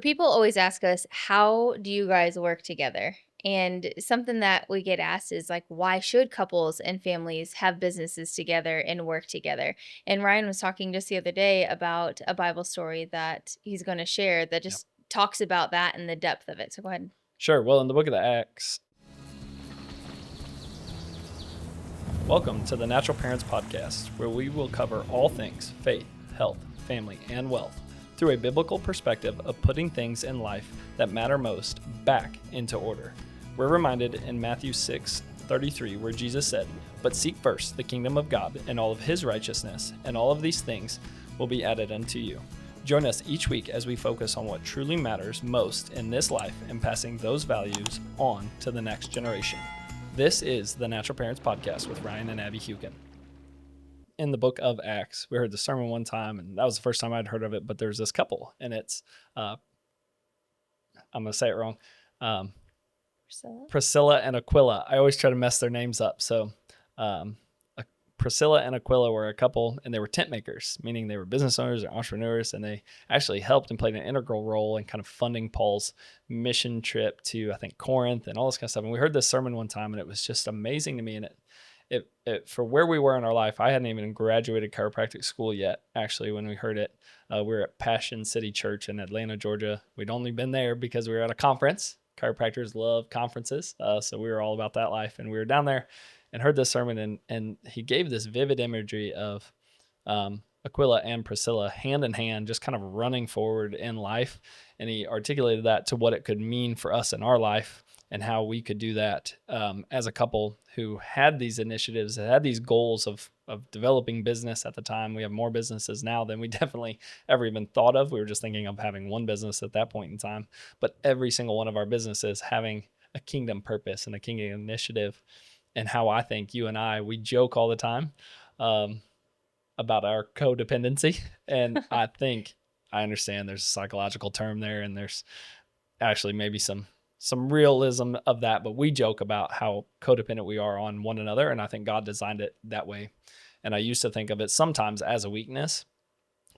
People always ask us, how do you guys work together? And something that we get asked is like, why should couples and families have businesses together and work together? And Ryan was talking just the other day about a Bible story that he's going to share that Yeah. just talks about that and the depth of it. So go ahead. Sure. Well, in the book of the Acts, welcome to the Natural Parents Podcast, where we will cover all things faith, health, family, and wealth through a biblical perspective of putting things in life that matter most back into order. We're reminded in Matthew 6:33, where Jesus said, "But seek first the kingdom of God and all of his righteousness, and all of these things will be added unto you." Join us each week as we focus on what truly matters most in this life and passing those values on to the next generation. This is the Natural Parents Podcast with Ryan and Abby Hukin. In the book of Acts, we heard the sermon one time, and that was the first time I'd heard of it, but there's this couple, and it's, I'm going to say it wrong, Priscilla and Aquila. I always try to mess their names up. So Priscilla and Aquila were a couple, and they were tent makers, meaning they were business owners or entrepreneurs, and they actually helped and played an integral role in kind of funding Paul's mission trip to, I think, Corinth and all this kind of stuff. And we heard this sermon one time, and it was just amazing to me. And it for where we were in our life, I hadn't even graduated chiropractic school yet, actually, when we heard it. We were at Passion City Church in Atlanta, Georgia. We'd only been there because we were at a conference. Chiropractors love conferences, so we were all about that life. And we were down there and heard this sermon, and he gave this vivid imagery of Aquila and Priscilla hand in hand, just kind of running forward in life. And he articulated that to what it could mean for us in our life and how we could do that as a couple who had these initiatives, had these goals of developing business at the time. We have more businesses now than we definitely ever even thought of. We were just thinking of having one business at that point in time. But every single one of our businesses having a kingdom purpose and a kingdom initiative. And how I think you and I, we joke all the time about our codependency. And I think I understand there's a psychological term there, and there's actually maybe some realism of that, but we joke about how codependent we are on one another. And I think God designed it that way. And I used to think of it sometimes as a weakness,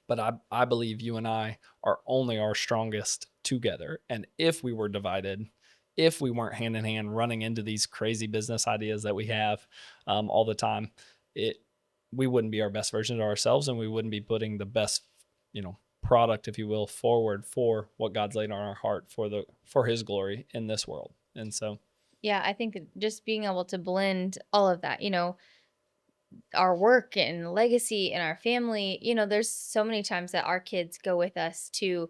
but I believe you and I are only our strongest together. And if we were divided, if we weren't hand in hand running into these crazy business ideas that we have all the time, we wouldn't be our best version of ourselves, and we wouldn't be putting the best, product, if you will, forward for what God's laid on our heart for his glory in this world. And so, Yeah, I think that just being able to blend all of that, our work and legacy and our family, there's so many times that our kids go with us to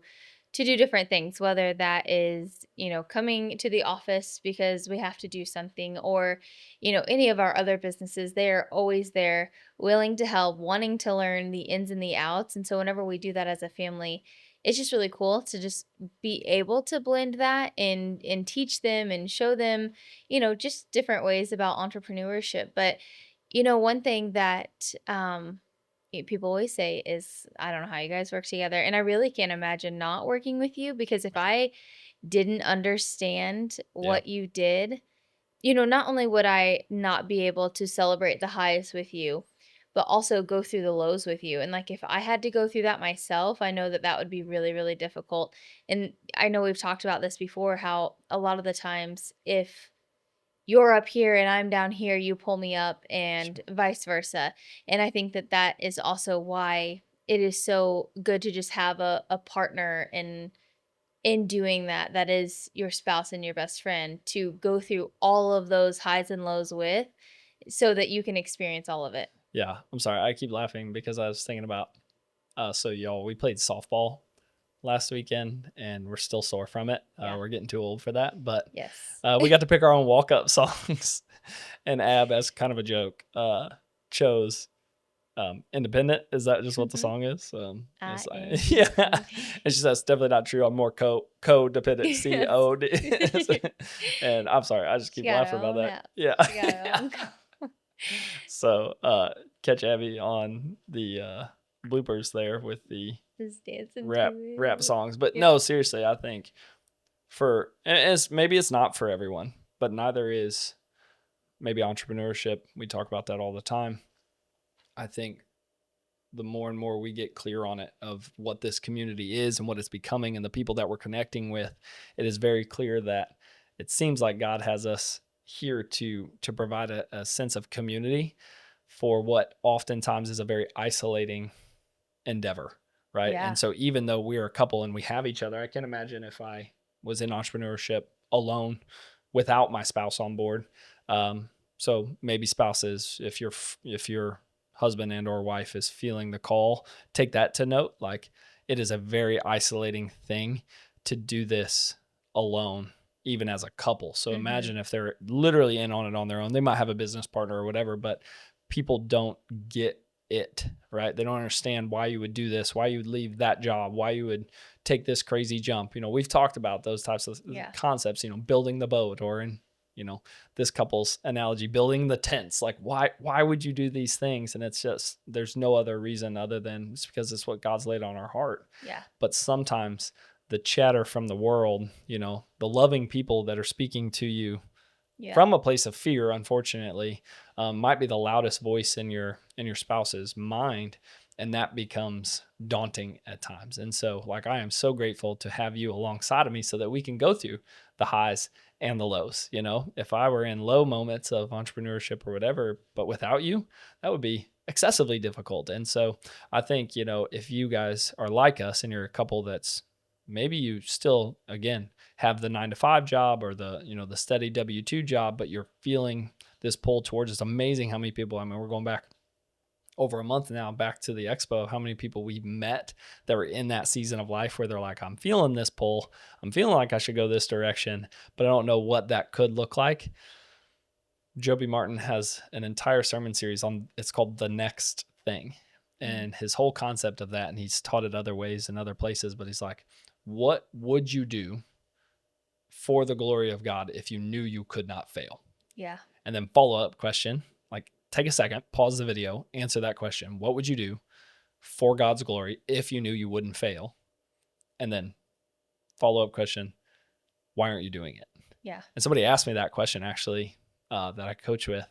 do different things, whether that is, coming to the office because we have to do something, or, any of our other businesses. They're always there, willing to help, wanting to learn the ins and the outs. And so whenever we do that as a family, it's just really cool to just be able to blend that and teach them and show them, just different ways about entrepreneurship. But, one thing that people always say is, I don't know how you guys work together. And I really can't imagine not working with you, because if I didn't understand yeah, what you did, not only would I not be able to celebrate the highs with you, but also go through the lows with you. And like, if I had to go through that myself, I know that that would be really, really difficult. And I know we've talked about this before, how a lot of the times, if you're up here and I'm down here, you pull me up, and sure. vice versa. And I think that that is also why it is so good to just have a partner in doing that, that is your spouse and your best friend, to go through all of those highs and lows with, so that you can experience all of it. Yeah. I'm sorry. I keep laughing because I was thinking about, so y'all, we played softball last weekend, and we're still sore from it. Yeah. We're getting too old for that, but Yes. we got to pick our own walk-up songs. And Ab, as kind of a joke, chose Independent. Is that just what the Mhm. song is? I It's am like, yeah. independent. And she says, that's definitely not true. I'm more codependent, Yes. COD. And I'm sorry, I just She keep got her laughing about own that. app. Yeah. She got her Yeah. own. So catch Abby on the bloopers there with the Just dancing to rap it. songs. But Yeah. no, seriously, I think maybe it's not for everyone, but neither is maybe entrepreneurship. We talk about that all the time. I think the more and more we get clear on it of what this community is and what it's becoming and the people that we're connecting with, it is very clear that it seems like God has us here to provide a sense of community for what oftentimes is a very isolating endeavor, right? Yeah. And so even though we're a couple and we have each other, I can't imagine if I was in entrepreneurship alone without my spouse on board. So maybe spouses, if your husband and or wife is feeling the call, take that to note. Like, it is a very isolating thing to do this alone, even as a couple. So Mhm. imagine if they're literally in on it on their own. They might have a business partner or whatever, but people don't get it, right? They don't understand why you would do this, why you would leave that job, why you would take this crazy jump. We've talked about those types of Yeah. concepts, building the boat, or in, this couple's analogy, building the tents. Like, why would you do these things? And it's just, there's no other reason other than it's because it's what God's laid on our heart. Yeah. But sometimes the chatter from the world, the loving people that are speaking to you Yeah. from a place of fear, unfortunately, might be the loudest voice in your spouse's mind, and that becomes daunting at times. And so, like, I am so grateful to have you alongside of me so that we can go through the highs and the lows. If I were in low moments of entrepreneurship or whatever, but without you, that would be excessively difficult. And so, I think, if you guys are like us and you're a couple that's maybe you still, again, have the 9 to 5 job or the steady W-2 job, but you're feeling this pull towards, it's amazing how many people, I mean, we're going back over a month now, back to the expo, how many people we've met that were in that season of life where they're like, I'm feeling this pull, I'm feeling like I should go this direction, but I don't know what that could look like. Joby Martin has an entire sermon series on, it's called The Next Thing. And his whole concept of that, and he's taught it other ways in other places, but he's like, what would you do for the glory of God if you knew you could not fail? Yeah. And then follow up question, like, take a second, pause the video, answer that question. What would you do for God's glory if you knew you wouldn't fail? And then follow up question, why aren't you doing it? Yeah. And somebody asked me that question actually, that I coach with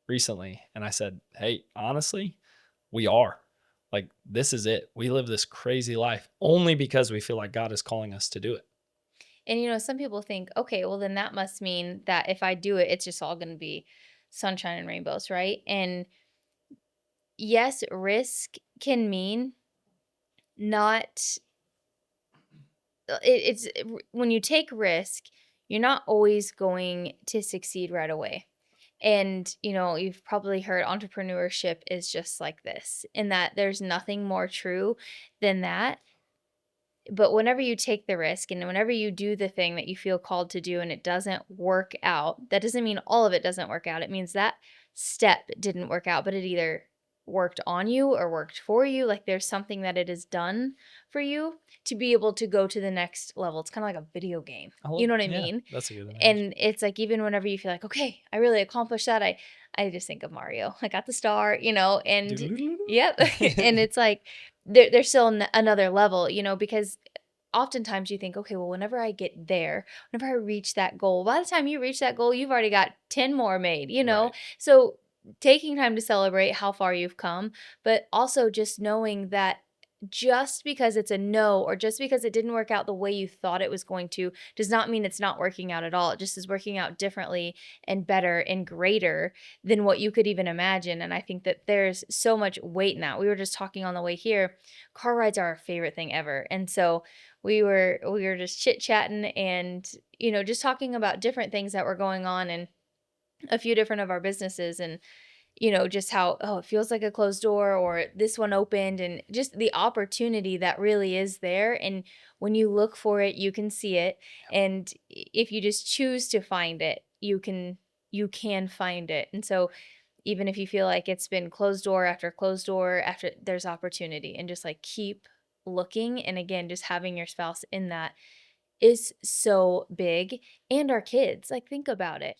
recently. And I said, hey, honestly, we are. Like, this is it. We live this crazy life only because we feel like God is calling us to do it. And some people think, okay, well then that must mean that if I do it, it's just all going to be sunshine and rainbows, right? And yes, risk can mean not when you take risk, you're not always going to succeed right away. And you've probably heard entrepreneurship is just like this, in that there's nothing more true than that. But whenever you take the risk and whenever you do the thing that you feel called to do and it doesn't work out, that doesn't mean all of it doesn't work out. It means that step didn't work out, but it either worked on you or worked for you. Like, there's something that it has done for you to be able to go to the next level. It's kind of like a video game. I You love, know what I yeah, mean? that's a good analogy. And it's like, even whenever you feel like, okay, I really accomplished that, I just think of Mario. I got the star, and yep. And it's like there's still another level, because oftentimes you think, okay, well, whenever I get there, whenever I reach that goal, by the time you reach that goal, you've already got 10 more made. Right. So taking time to celebrate how far you've come, but also just knowing that just because it's a no, or just because it didn't work out the way you thought it was going to, does not mean it's not working out at all. It just is working out differently and better and greater than what you could even imagine. And I think that there's so much weight in that. We were just talking on the way here. Car rides are our favorite thing ever. And so we were just chit-chatting and just talking about different things that were going on in a few different of our businesses, and just how, oh, it feels like a closed door, or this one opened, and just the opportunity that really is there. And when you look for it, you can see it. And if you just choose to find it, you can find it. And so even if you feel like it's been closed door after, there's opportunity, and just like keep looking. And again, just having your spouse in that is so big. And our kids, like, think about it.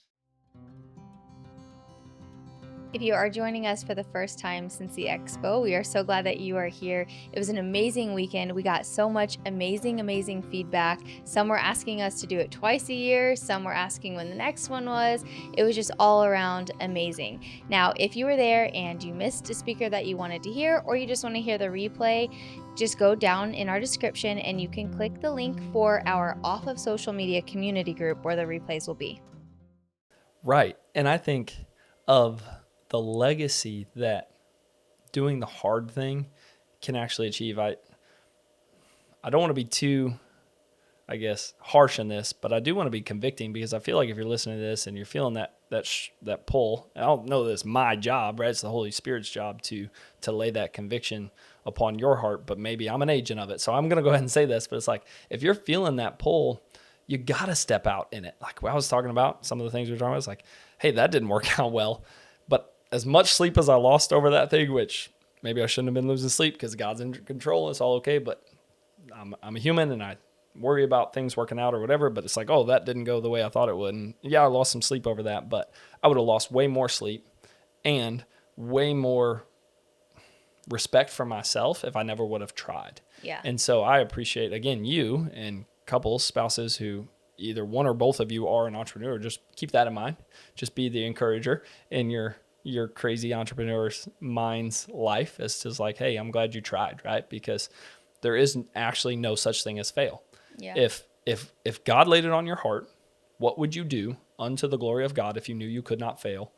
If you are joining us for the first time since the expo, we are so glad that you are here. It was an amazing weekend. We got so much amazing feedback. Some were asking us to do it twice a year, some were asking when the next one was. It was just all around amazing. Now, if you were there and you missed a speaker that you wanted to hear, or you just want to hear the replay, just go down in our description and you can click the link for our Off of Social Media community group where the replays will be. Right. And I think of the legacy that doing the hard thing can actually achieve. I don't want to be too, I guess, harsh in this, but I do want to be convicting, because I feel like if you're listening to this and you're feeling that pull, I don't know that it's my job, right? It's the Holy Spirit's job to lay that conviction upon your heart, but maybe I'm an agent of it. So I'm going to go ahead and say this, but it's like, if you're feeling that pull, you got to step out in it. Like what I was talking about, some of the things we were talking about, it's like, hey, that didn't work out well. But as much sleep as I lost over that thing, which maybe I shouldn't have been losing sleep because God's in control, it's all okay. But I'm a human and I worry about things working out or whatever. But it's like, oh, that didn't go the way I thought it would. And yeah, I lost some sleep over that, but I would have lost way more sleep and way more respect for myself if I never would have tried. Yeah. And so I appreciate, again, you and couples, spouses who either one or both of you are an entrepreneur. Just keep that in mind. Just be the encourager in your crazy entrepreneur's mind's life. It's just like, hey, I'm glad you tried, right? Because there is actually no such thing as fail. Yeah. If God laid it on your heart, what would you do unto the glory of God if you knew you could not fail?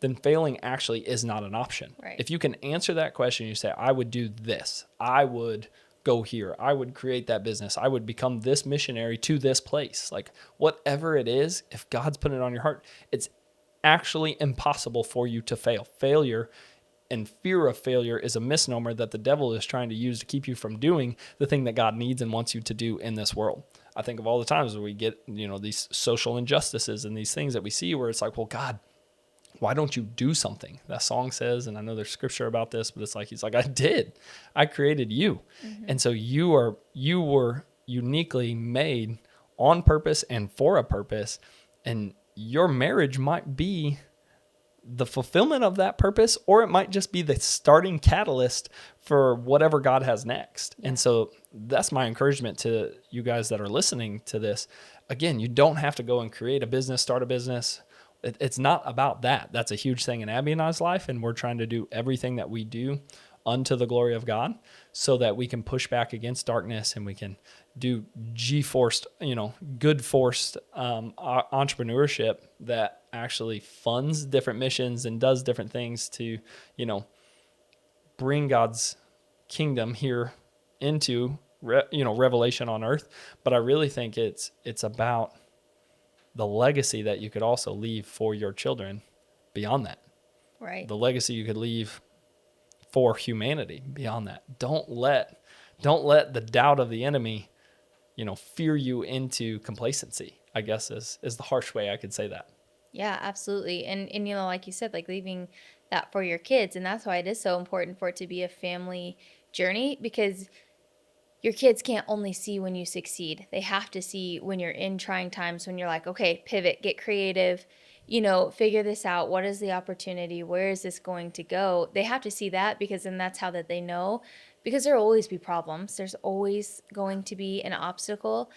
Then failing actually is not an option. Right. If you can answer that question, you say, I would do this. I would go here. I would create that business. I would become this missionary to this place. Like whatever it is, if God's put it on your heart, it's actually impossible for you to fail. Failure and fear of failure is a misnomer that the devil is trying to use to keep you from doing the thing that God needs and wants you to do in this world. I think of all the times where we get, these social injustices and these things that we see where it's like, well, God, why don't you do something? That song says, and I know there's scripture about this, but it's like, he's like, I did. I created you. Mm-hmm. And so you were uniquely made on purpose and for a purpose. And your marriage might be the fulfillment of that purpose, or it might just be the starting catalyst for whatever God has next. Yeah. And so that's my encouragement to you guys that are listening to this. Again, you don't have to go and create a business, start a business. It's not about that. That's a huge thing in Abby and I's life, and we're trying to do everything that we do unto the glory of God so that we can push back against darkness and we can do G-forced, good-forced entrepreneurship that actually funds different missions and does different things to, bring God's kingdom here into, revelation on earth. But I really think it's about the legacy that you could also leave for your children beyond that. Right. The legacy you could leave for humanity beyond that. Don't let the doubt of the enemy, fear you into complacency, I guess is the harsh way I could say that. Yeah, absolutely. And like you said, like leaving that for your kids. And that's why it is so important for it to be a family journey, because your kids can't only see when you succeed. They have to see when you're in trying times, when you're like, okay, pivot, get creative, figure this out. What is the opportunity? Where is this going to go? They have to see that, because then that's how that they know, because there'll always be problems. There's always going to be an obstacle,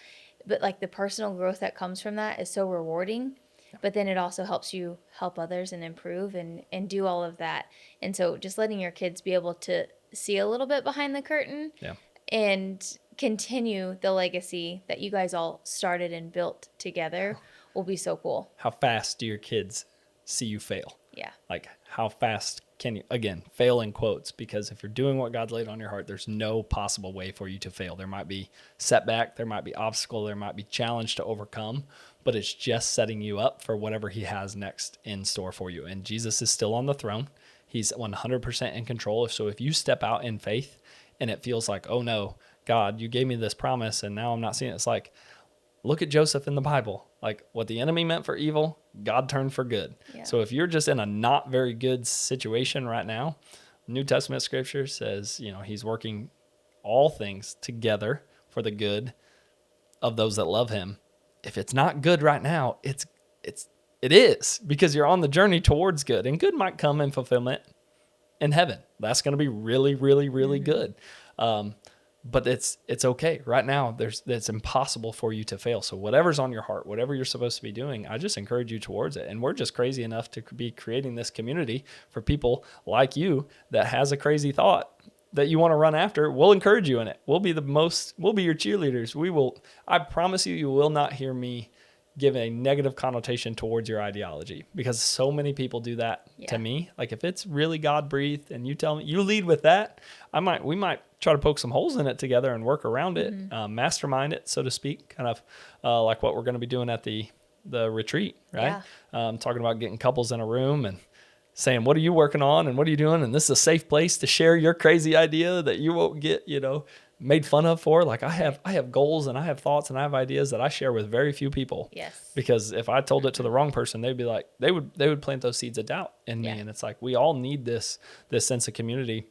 but like the personal growth that comes from that is so rewarding. But then it also helps you help others and improve and do all of that. And so just letting your kids be able to see a little bit behind the curtain. Yeah. And continue the legacy that you guys all started and built together will be so cool. How fast do your kids see you fail? Yeah. Like how fast can you, again, fail in quotes, because if you're doing what God's laid on your heart, there's no possible way for you to fail. There might be setback, there might be obstacle, there might be challenge to overcome, but it's just setting you up for whatever he has next in store for you. And Jesus is still on the throne. He's 100% in control. So if you step out in faith and it feels like, oh no, God, you gave me this promise and now I'm not seeing it. It's like, look at Joseph in the Bible. Like what the enemy meant for evil, God turned for good. Yeah. So if you're just in a not very good situation right now, New Testament scripture says, he's working all things together for the good of those that love him. If it's not good right now, it's It is, because you're on the journey towards good, and good might come in fulfillment in heaven. That's going to be really, really, really good. But it's okay. Right now, it's impossible for you to fail. So whatever's on your heart, whatever you're supposed to be doing, I just encourage you towards it. And we're just crazy enough to be creating this community for people like you that has a crazy thought that you want to run after. We'll encourage you in it. We'll be your cheerleaders. I promise you, you will not hear me give a negative connotation towards your ideology, because so many people do that to me. Like, if it's really God breathed and you tell me, you lead with that, we might try to poke some holes in it together and work around it, mastermind it, so to speak, kind of like what we're going to be doing at the retreat, right? Talking about getting couples in a room and saying, what are you working on and what are you doing? And this is a safe place to share your crazy idea that you won't get, made fun of for. Like, I have goals and I have thoughts and I have ideas that I share with very few people. Yes. Because if I told it to the wrong person, they'd be like, they would plant those seeds of doubt in me. And it's like, we all need this sense of community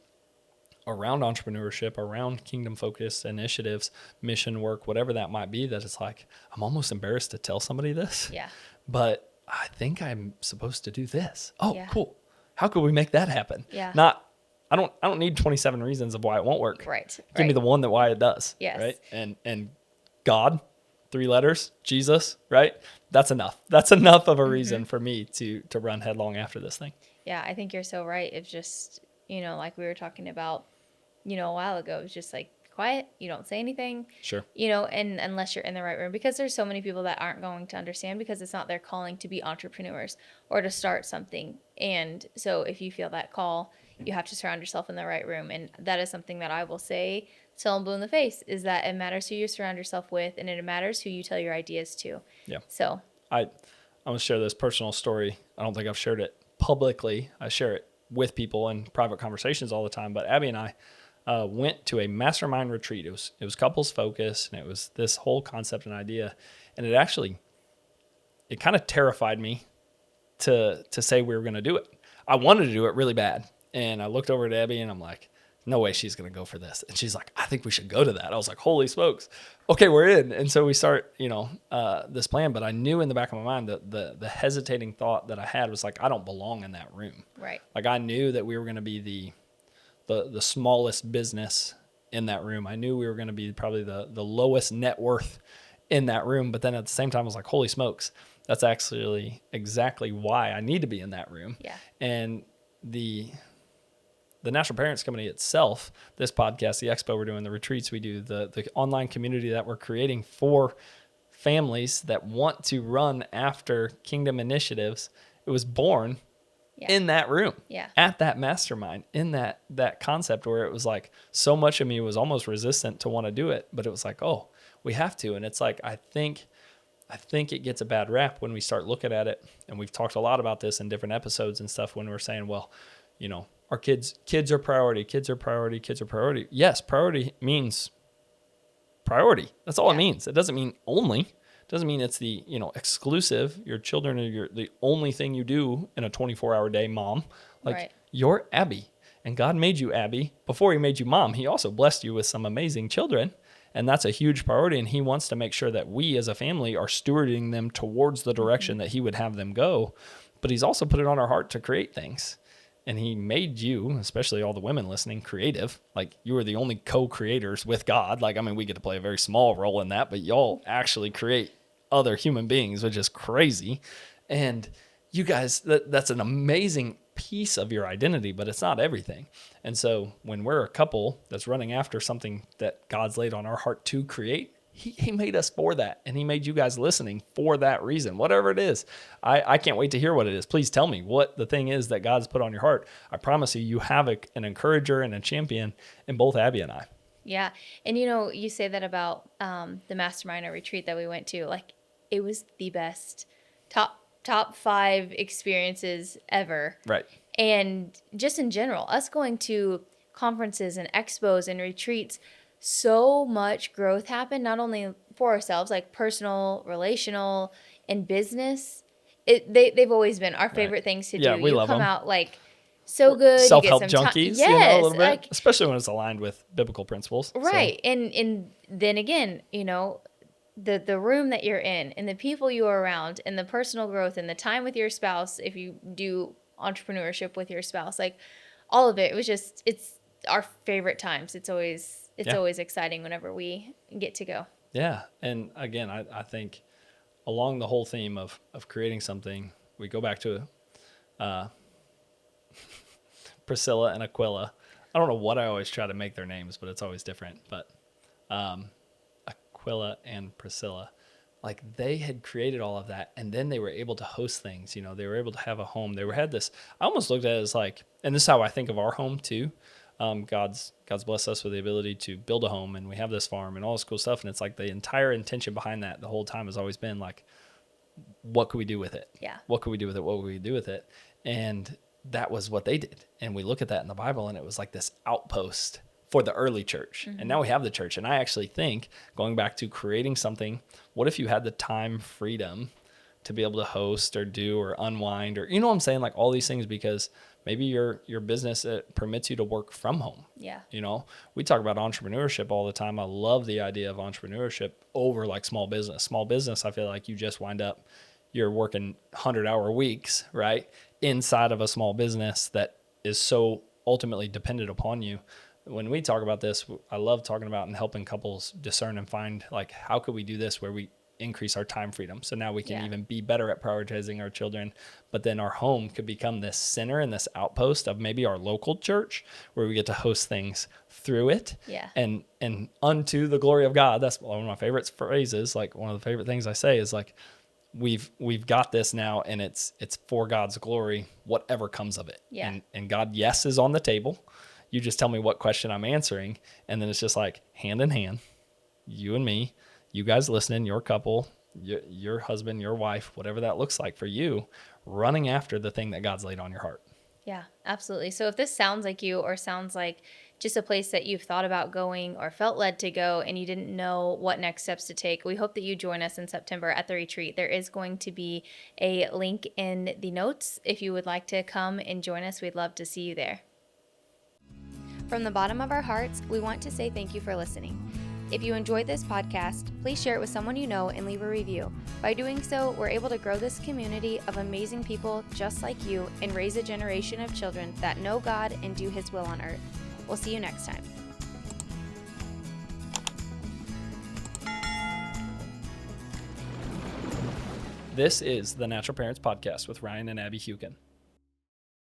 around entrepreneurship, around kingdom focused initiatives, mission work, whatever that might be, that it's like, I'm almost embarrassed to tell somebody this. Yeah. But I think I'm supposed to do this. Oh, Yeah. cool. How could we make that happen? Yeah. I don't need 27 reasons of why it won't work. Right. Give me the one that why it does. Yes. Right. And God, 3 letters, Jesus, right? That's enough. That's enough of a reason for me to run headlong after this thing. Yeah, I think you're so right. It's just, like we were talking about, a while ago, it's just like quiet. You don't say anything. Sure. And unless you're in the right room, because there's so many people that aren't going to understand, because it's not their calling to be entrepreneurs or to start something. And so if you feel that call, you have to surround yourself in the right room. And that is something that I will say till I'm blue in the face, is that it matters who you surround yourself with, and it matters who you tell your ideas to. Yeah. So I'm going to share this personal story. I don't think I've shared it publicly. I share it with people in private conversations all the time. But Abby and I went to a mastermind retreat. It was couples focused, and it was this whole concept and idea. And it kind of terrified me to say we were going to do it. I wanted to do it really bad. And I looked over at Abby and I'm like, no way she's going to go for this. And she's like, I think we should go to that. I was like, holy smokes. Okay, we're in. And so we start, this plan. But I knew in the back of my mind that the hesitating thought that I had was like, I don't belong in that room. right. Like, I knew that we were going to be the smallest business in that room. I knew we were going to be probably the lowest net worth in that room. But then at the same time, I was like, holy smokes, that's actually exactly why I need to be in that room. Yeah. And the National Parents Company itself, this podcast, the expo we're doing, the retreats we do, the online community that we're creating for families that want to run after kingdom initiatives, it was born in that room, at that mastermind, in that concept where it was like, so much of me was almost resistant to want to do it, but it was like, oh, we have to. And it's like, I think it gets a bad rap when we start looking at it. And we've talked a lot about this in different episodes and stuff, when we're saying, well, our kids are priority. Yes, priority means priority. That's all it means. It doesn't mean only. It doesn't mean it's the, exclusive. Your children are the only thing you do in a 24-hour day, mom. Like, you're Abby, and God made you Abby. Before he made you mom, he also blessed you with some amazing children. And that's a huge priority. And he wants to make sure that we as a family are stewarding them towards the direction that he would have them go. But he's also put it on our heart to create things. And he made you, especially all the women listening, creative. Like, you are the only co-creators with God. Like, I mean, we get to play a very small role in that, but y'all actually create other human beings, which is crazy. And you guys, that's an amazing piece of your identity, but it's not everything. And so when we're a couple that's running after something that God's laid on our heart to create, He made us for that, and he made you guys listening for that reason, whatever it is. I can't wait to hear what it is. Please tell me what the thing is that God's put on your heart. I promise you have an encourager and a champion in both Abby and I. Yeah. And, you say that about the mastermind or retreat that we went to. Like, it was the best top 5 experiences ever. Right. And just in general, us going to conferences and expos and retreats, so much growth happened, not only for ourselves, like personal, relational, and business. They've always been our favorite things to do. Yeah, we love them. You come out like so good. Self-help you get some junkies, yes, a little bit, like, especially when it's aligned with biblical principles. Right. So. And then again, the room that you're in and the people you are around and the personal growth and the time with your spouse, if you do entrepreneurship with your spouse, like all of it, it was just, it's our favorite times. It's Yeah. always exciting whenever we get to go. Yeah. And again, I think along the whole theme of creating something, we go back to uh, Priscilla and Aquila. I don't know what I always try to make their names, but it's always different. But um, Aquila and Priscilla, like they had created all of that, and then they were able to host things. They were able to have a home. Had this. I almost looked at it as like, and this is how I think of our home too. God's blessed us with the ability to build a home, and we have this farm and all this cool stuff. And it's like the entire intention behind that the whole time has always been like, what could we do with it? Yeah. What could we do with it? What would we do with it? And that was what they did. And we look at that in the Bible, and it was like this outpost for the early church. And now we have the church. And I actually think, going back to creating something, what if you had the time freedom to be able to host or do or unwind, or, you know what I'm saying? Like all these things, because maybe your business permits you to work from home. Yeah. We talk about entrepreneurship all the time. I love the idea of entrepreneurship over like small business. Small business, I feel like you just wind up, you're working 100-hour weeks, right? Inside of a small business that is so ultimately dependent upon you. When we talk about this, I love talking about and helping couples discern and find like, how could we do this where we increase our time freedom? So now we can even be better at prioritizing our children, but then our home could become this center and this outpost of maybe our local church where we get to host things through it. Yeah. And unto the glory of God. That's one of my favorite phrases. Like one of the favorite things I say is like, we've got this now, and it's for God's glory, whatever comes of it. Yeah. And God, yes, is on the table. You just tell me what question I'm answering. And then it's just like hand in hand, you and me, you guys listening, your couple, your husband, your wife, whatever that looks like for you, running after the thing that God's laid on your heart. Yeah, absolutely. So if this sounds like you, or sounds like just a place that you've thought about going or felt led to go and you didn't know what next steps to take, we hope that you join us in September at the retreat. There is going to be a link in the notes. If you would like to come and join us, we'd love to see you there. From the bottom of our hearts, we want to say thank you for listening. If you enjoyed this podcast, please share it with someone you know and leave a review. By doing so, we're able to grow this community of amazing people just like you and raise a generation of children that know God and do His will on earth. We'll see you next time. This is the Natural Parents Podcast with Ryan and Abby Hukin.